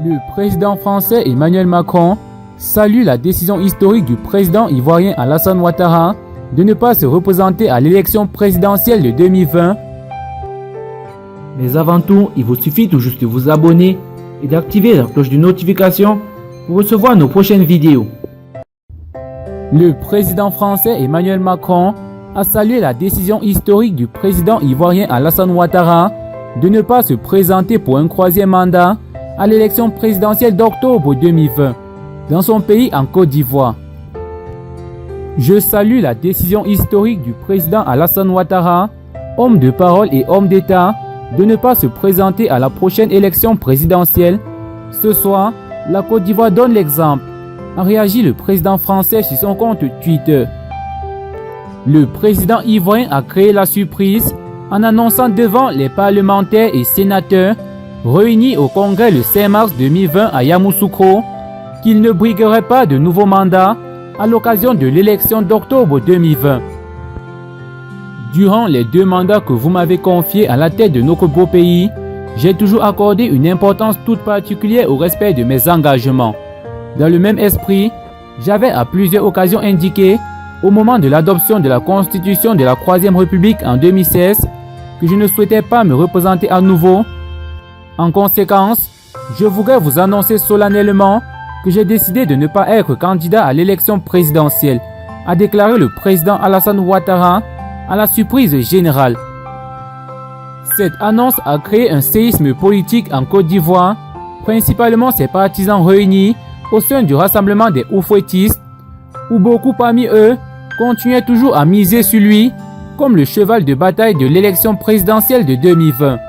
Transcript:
Le président français Emmanuel Macron salue la décision historique du président ivoirien Alassane Ouattara de ne pas se représenter à l'élection présidentielle de 2020. Mais avant tout, il vous suffit tout juste de vous abonner et d'activer la cloche de notification pour recevoir nos prochaines vidéos. Le président français Emmanuel Macron a salué la décision historique du président ivoirien Alassane Ouattara de ne pas se présenter pour un troisième mandat à l'élection présidentielle d'octobre 2020 dans son pays en Côte d'Ivoire. Je salue la décision historique du président Alassane Ouattara, homme de parole et homme d'État, de ne pas se présenter à la prochaine élection présidentielle. Ce soir, la Côte d'Ivoire donne l'exemple, a réagi le président français sur son compte Twitter. Le président ivoirien a créé la surprise en annonçant devant les parlementaires et sénateurs réunis au Congrès le 5 mars 2020 à Yamoussoukro qu'il ne briguerait pas de nouveau mandat à l'occasion de l'élection d'octobre 2020. Durant les 2 mandats que vous m'avez confiés à la tête de notre beau pays, j'ai toujours accordé une importance toute particulière au respect de mes engagements. Dans le même esprit, j'avais à plusieurs occasions indiqué, au moment de l'adoption de la Constitution de la Troisième République en 2016, que je ne souhaitais pas me représenter à nouveau. En conséquence, je voudrais vous annoncer solennellement que j'ai décidé de ne pas être candidat à l'élection présidentielle, a déclaré le président Alassane Ouattara à la surprise générale. Cette annonce a créé un séisme politique en Côte d'Ivoire, principalement ses partisans réunis au sein du rassemblement des Oufouettistes, où beaucoup parmi eux continuaient toujours à miser sur lui comme le cheval de bataille de l'élection présidentielle de 2020.